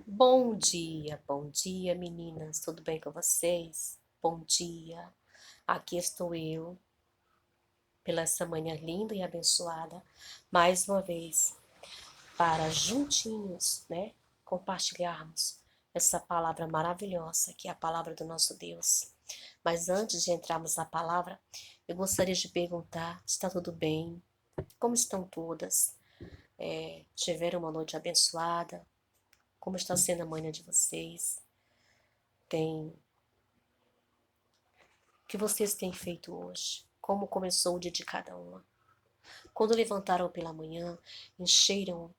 Bom dia meninas, tudo bem com vocês? Bom dia, aqui estou eu, pela essa manhã linda e abençoada, mais uma vez, para juntinhos, né, compartilharmos essa palavra maravilhosa, que é a palavra do nosso Deus. Mas antes de entrarmos na palavra, eu gostaria de perguntar, está tudo bem? Como estão todas? Tiveram uma noite abençoada? Como está sendo a manhã de vocês? Tem O que vocês têm feito hoje? Como começou o dia de cada uma? Quando levantaram pela manhã, encheram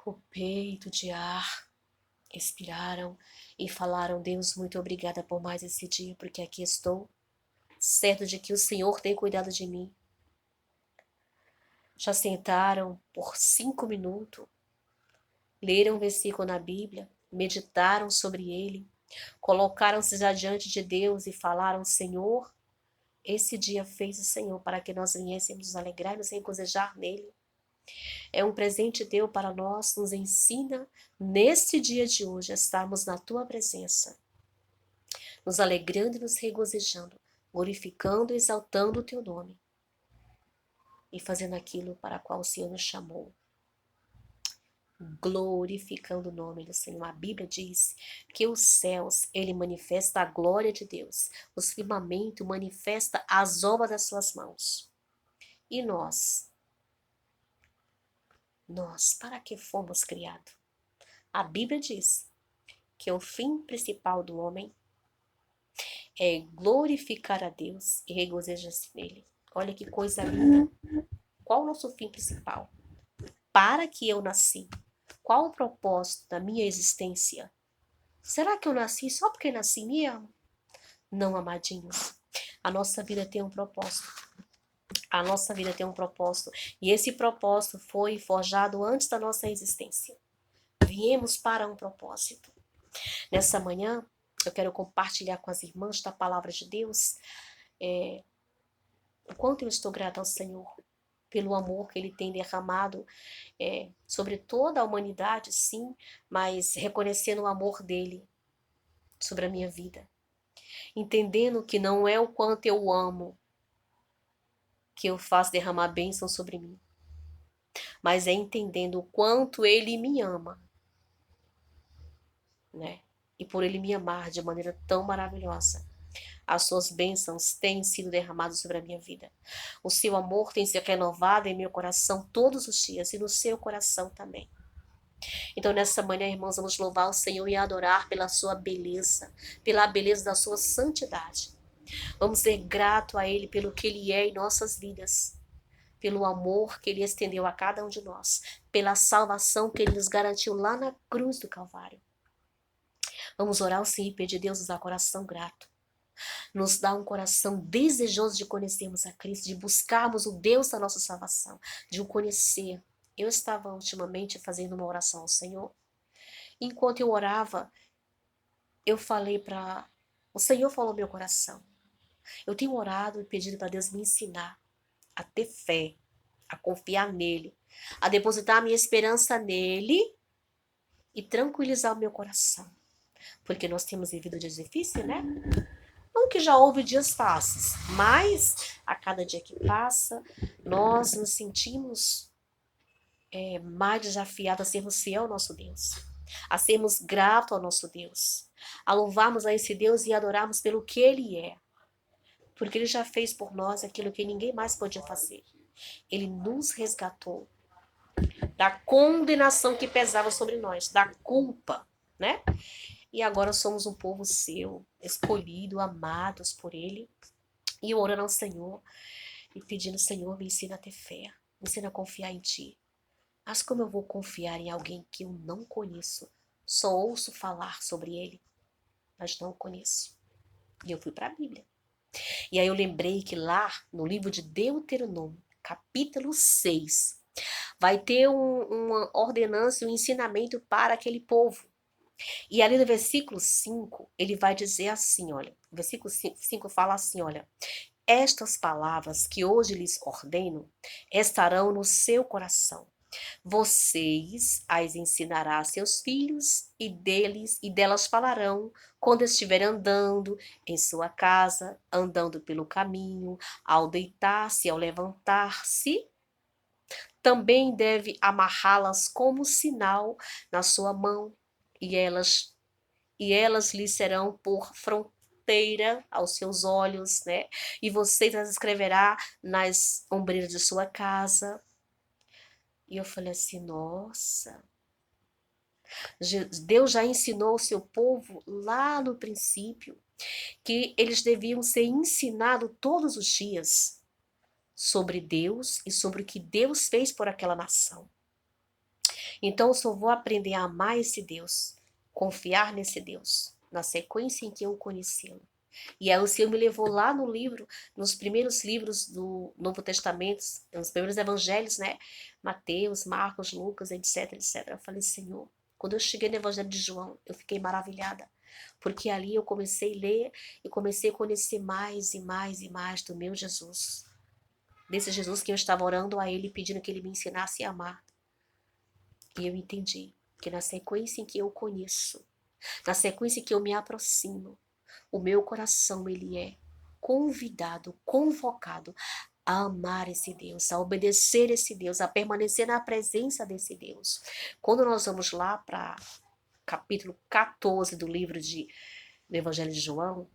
o peito de ar, expiraram e falaram: Deus, muito obrigada por mais esse dia, porque aqui estou, certo de que o Senhor tem cuidado de mim. Já sentaram por 5 minutos, leram um versículo na Bíblia, meditaram sobre ele, colocaram-se já diante de Deus e falaram: Senhor, esse dia fez o Senhor para que nós viéssemos nos alegrar e nos regozijar nele. É um presente teu para nós, nos ensina neste dia de hoje a estarmos na tua presença, nos alegrando e nos regozijando, glorificando e exaltando o teu nome e fazendo aquilo para qual o Senhor nos chamou. Glorificando o nome do Senhor. A Bíblia diz que os céus, ele manifesta a glória de Deus. Os firmamentos manifesta as obras das suas mãos. E nós, para que fomos criados? A Bíblia diz que o fim principal do homem é glorificar a Deus e regozijar-se nele. Olha que coisa linda. Qual o nosso fim principal? Para que eu nasci? Qual o propósito da minha existência? Será que eu nasci só porque nasci mesmo? Não, amadinhos. A nossa vida tem um propósito. A nossa vida tem um propósito. E esse propósito foi forjado antes da nossa existência. Viemos para um propósito. Nessa manhã, eu quero compartilhar com as irmãs da palavra de Deus o quanto eu estou grata ao Senhor pelo amor que Ele tem derramado sobre toda a humanidade, sim, mas reconhecendo o amor dEle sobre a minha vida. Entendendo que não é o quanto eu amo que eu faço derramar bênção sobre mim, mas é entendendo o quanto Ele me ama, né? E por Ele me amar de maneira tão maravilhosa, as suas bênçãos têm sido derramadas sobre a minha vida. O seu amor tem se renovado em meu coração todos os dias e no seu coração também. Então, nessa manhã, irmãos, vamos louvar o Senhor e adorar pela sua beleza, pela beleza da sua santidade. Vamos ser grato a Ele pelo que Ele é em nossas vidas, pelo amor que Ele estendeu a cada um de nós, pela salvação que Ele nos garantiu lá na cruz do Calvário. Vamos orar ao Senhor e pedir a Deus nos dar coração grato. Nos dá um coração desejoso de conhecermos a Cristo, de buscarmos o Deus da nossa salvação, de o conhecer. Eu estava ultimamente fazendo uma oração ao Senhor. Enquanto eu orava, eu falei para... O Senhor falou no meu coração. Eu tenho orado e pedido para Deus me ensinar a ter fé, a confiar nele, a depositar a minha esperança nele e tranquilizar o meu coração. Porque nós temos vivido dias difíceis, né? Não que já houve dias fáceis, mas a cada dia que passa, nós nos sentimos mais desafiados a sermos fiel ao nosso Deus, a sermos gratos ao nosso Deus, a louvarmos a esse Deus e adorarmos pelo que Ele é, porque Ele já fez por nós aquilo que ninguém mais podia fazer. Ele nos resgatou da condenação que pesava sobre nós, da culpa, né? E agora somos um povo seu, escolhido, amados por Ele, e orando ao Senhor e pedindo: Senhor, me ensina a ter fé, me ensina a confiar em Ti. Mas como eu vou confiar em alguém que eu não conheço? Só ouço falar sobre ele, mas não o conheço. E eu fui para a Bíblia. E aí eu lembrei que lá no livro de Deuteronômio, capítulo 6, vai ter uma ordenança e um ensinamento para aquele povo. E ali no versículo 5, ele vai dizer assim, olha, o versículo 5 fala assim, olha: Estas palavras que hoje lhes ordeno estarão no seu coração. Vocês as ensinará a seus filhos e delas falarão quando estiverem andando em sua casa, andando pelo caminho, ao deitar-se, ao levantar-se. Também deve amarrá-las como sinal na sua mão, e elas lhe serão por fronteira aos seus olhos, né? E você as escreverá nas ombreiras de sua casa. E eu falei assim, nossa, Deus já ensinou o seu povo lá no princípio que eles deviam ser ensinados todos os dias sobre Deus e sobre o que Deus fez por aquela nação. Então eu só vou aprender a amar esse Deus, confiar nesse Deus, na sequência em que eu conhecê-lo. E aí o Senhor me levou lá no livro, nos primeiros livros do Novo Testamento, nos primeiros evangelhos, né? Mateus, Marcos, Lucas, etc, etc. Eu falei, Senhor, quando eu cheguei no Evangelho de João, eu fiquei maravilhada. Porque ali eu comecei a ler e comecei a conhecer mais e mais e mais do meu Jesus. Desse Jesus que eu estava orando a Ele, pedindo que Ele me ensinasse a amar. E eu entendi que na sequência em que eu conheço, na sequência em que eu me aproximo, o meu coração, ele é convidado, convocado a amar esse Deus, a obedecer esse Deus, a permanecer na presença desse Deus. Quando nós vamos lá para capítulo 14 do livro do Evangelho de João,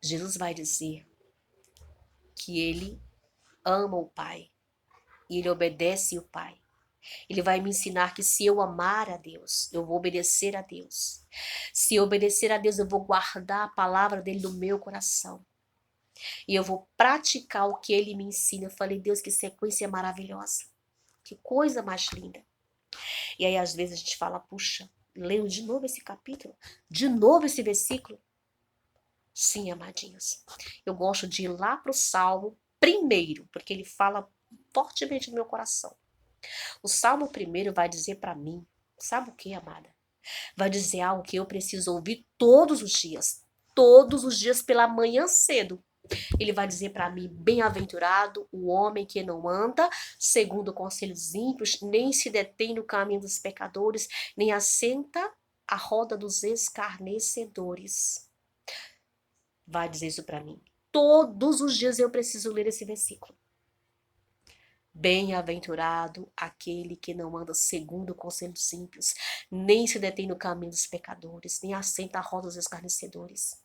Jesus vai dizer que ele ama o Pai e ele obedece o Pai. Ele vai me ensinar que se eu amar a Deus, eu vou obedecer a Deus. Se eu obedecer a Deus, eu vou guardar a palavra dele no meu coração. E eu vou praticar o que ele me ensina. Eu falei, Deus, que sequência maravilhosa. Que coisa mais linda. E aí, às vezes, a gente fala, puxa, leio de novo esse capítulo, de novo esse versículo. Sim, amadinhos. Eu gosto de ir lá para o Salmo primeiro, porque ele fala fortemente no meu coração. O Salmo primeiro vai dizer para mim, sabe o que, amada? Vai dizer algo que eu preciso ouvir todos os dias pela manhã cedo. Ele vai dizer para mim, bem-aventurado o homem que não anda segundo conselhos ímpios, nem se detém no caminho dos pecadores, nem assenta à roda dos escarnecedores. Vai dizer isso para mim. Todos os dias eu preciso ler esse versículo. Bem-aventurado aquele que não anda segundo conselhos ímpios, nem se detém no caminho dos pecadores, nem assenta à roda dos escarnecedores.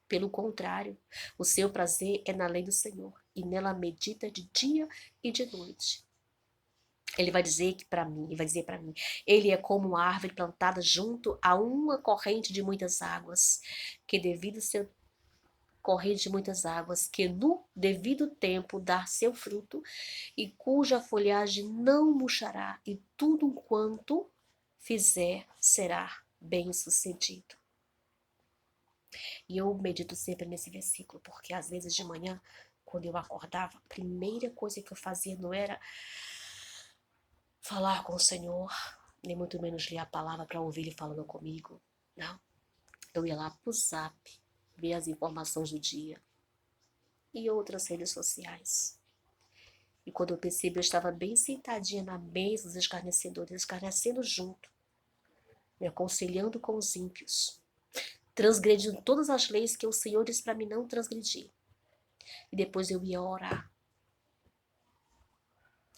Pelo contrário, o seu prazer é na lei do Senhor, e nela medita de dia e de noite. Ele vai dizer para mim, ele é como uma árvore plantada junto a uma corrente de muitas águas, que devido seu corrente de muitas águas, que no devido tempo dá seu fruto, e cuja folhagem não murchará, e tudo quanto fizer será bem-sucedido. E eu medito sempre nesse versículo, porque às vezes de manhã, quando eu acordava, a primeira coisa que eu fazia não era falar com o Senhor, nem muito menos ler a palavra para ouvir Ele falando comigo. Não. Eu ia lá pro Zap, ver as informações do dia e outras redes sociais. E quando eu percebi, eu estava bem sentadinha na mesa dos escarnecedores, escarnecendo junto, me aconselhando com os ímpios, transgredindo todas as leis que o Senhor disse para mim não transgredir. E depois eu ia orar.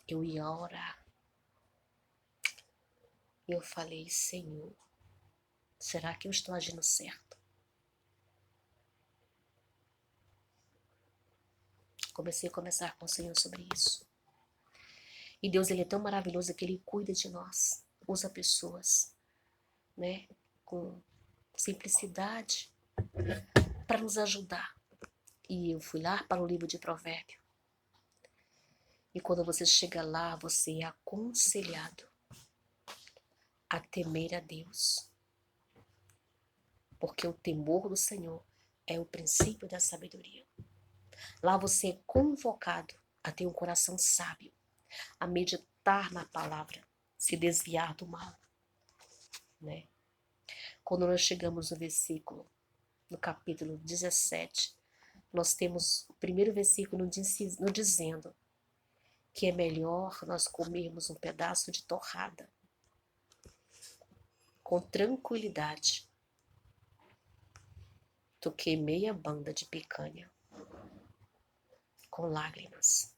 Eu ia orar. E eu falei, Senhor, será que eu estou agindo certo? Comecei a conversar com o Senhor sobre isso. E Deus, ele é tão maravilhoso que ele cuida de nós. Usa pessoas, né, com simplicidade para nos ajudar. E eu fui lá para o livro de Provérbios. E quando você chega lá, você é aconselhado a temer a Deus. Porque o temor do Senhor é o princípio da sabedoria. Lá você é convocado a ter um coração sábio, a meditar na palavra, se desviar do mal, né? Quando nós chegamos no versículo, no capítulo 17 nós temos o primeiro versículo nos dizendo que é melhor nós comermos um pedaço de torrada com tranquilidade do que meia banda de picanha com lágrimas.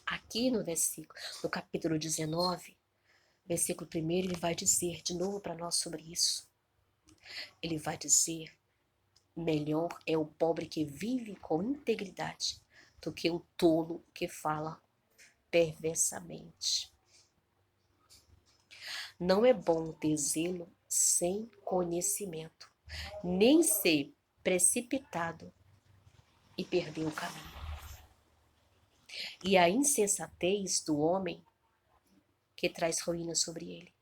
Aqui no capítulo 19, versículo 1, ele vai dizer de novo para nós sobre isso. Ele vai dizer: melhor é o pobre que vive com integridade do que o tolo que fala perversamente. Não é bom ter zelo sem conhecimento, nem ser precipitado e perder o caminho. E a insensatez do homem que traz ruína sobre ele.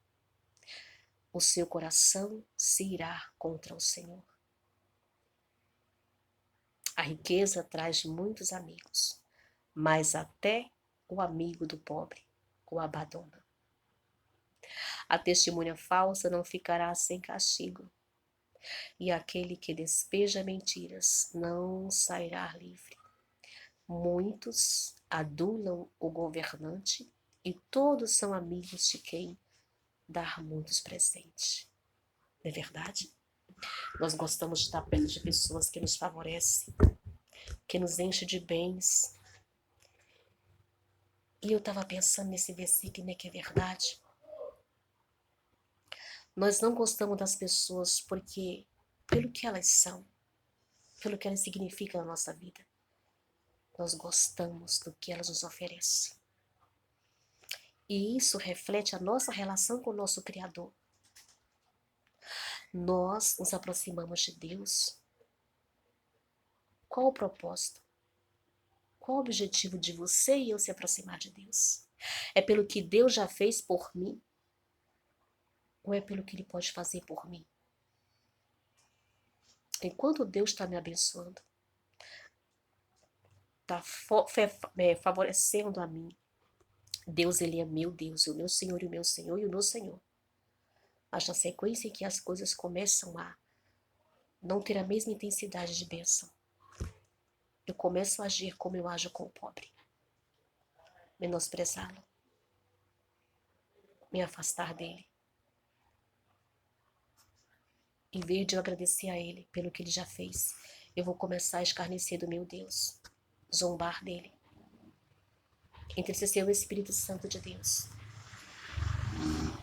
O seu coração se irá contra o Senhor. A riqueza traz muitos amigos, mas até o amigo do pobre o abandona. A testemunha falsa não ficará sem castigo, e aquele que despeja mentiras não sairá livre. Muitos adulam o governante e todos são amigos de quem dá muitos presentes. Não é verdade? Nós gostamos de estar perto de pessoas que nos favorecem, que nos enchem de bens. E eu estava pensando nesse versículo, né, que é verdade. Nós não gostamos das pessoas porque, pelo que elas são, pelo que elas significam na nossa vida. Nós gostamos do que elas nos oferecem. E isso reflete a nossa relação com o nosso Criador. Nós nos aproximamos de Deus. Qual o propósito? Qual o objetivo de você e eu se aproximar de Deus? É pelo que Deus já fez por mim? Ou é pelo que Ele pode fazer por mim? Enquanto Deus está me abençoando, está favorecendo a mim, Deus, Ele é meu Deus, o meu Senhor e o meu Senhor e o meu Senhor. Mas na sequência em que as coisas começam a não ter a mesma intensidade de bênção, eu começo a agir como eu ajo com o pobre. Menosprezá-lo. Me afastar dele. Em vez de eu agradecer a ele pelo que ele já fez, eu vou começar a escarnecer do meu Deus, zombar dele, entristecer o Espírito Santo de Deus.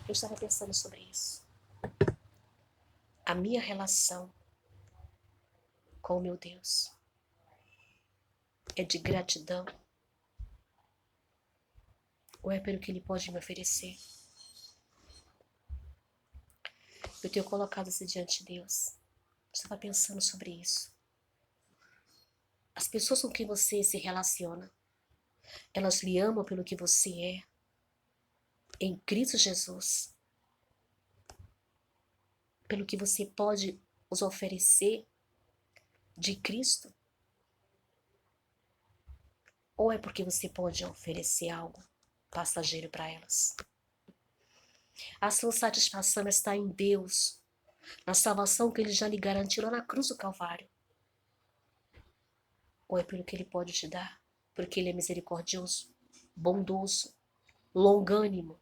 Eu estava pensando sobre isso. A minha relação com o meu Deus é de gratidão ou é pelo que ele pode me oferecer? Eu tenho colocado isso diante de Deus. Eu estava pensando sobre isso. As pessoas com quem você se relaciona, elas lhe amam pelo que você é em Cristo Jesus, pelo que você pode os oferecer de Cristo? Ou é porque você pode oferecer algo passageiro para elas? A sua satisfação está em Deus, na salvação que Ele já lhe garantiu lá na cruz do Calvário? Ou é pelo que Ele pode te dar? Porque Ele é misericordioso, bondoso, longânimo.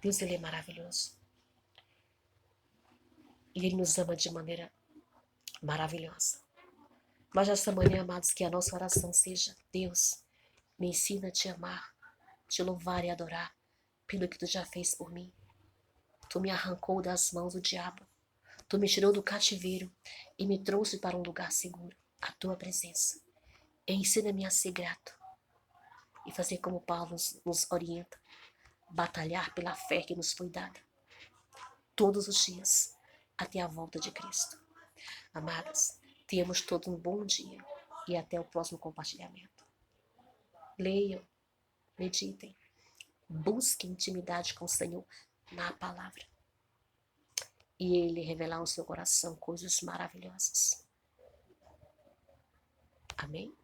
Deus, Ele é maravilhoso. E Ele nos ama de maneira maravilhosa. Mas essa manhã, amados, que a nossa oração seja: Deus, me ensina a te amar, te louvar e adorar pelo que tu já fez por mim. Tu me arrancou das mãos do diabo. Tu me tirou do cativeiro e me trouxe para um lugar seguro, a tua presença. Ensina-me a ser grato e fazer como Paulo nos orienta, batalhar pela fé que nos foi dada todos os dias até a volta de Cristo. Amadas, tenhamos todos um bom dia e até o próximo compartilhamento. Leiam, meditem, busquem intimidade com o Senhor na palavra. E Ele revelar ao seu coração coisas maravilhosas. Amém?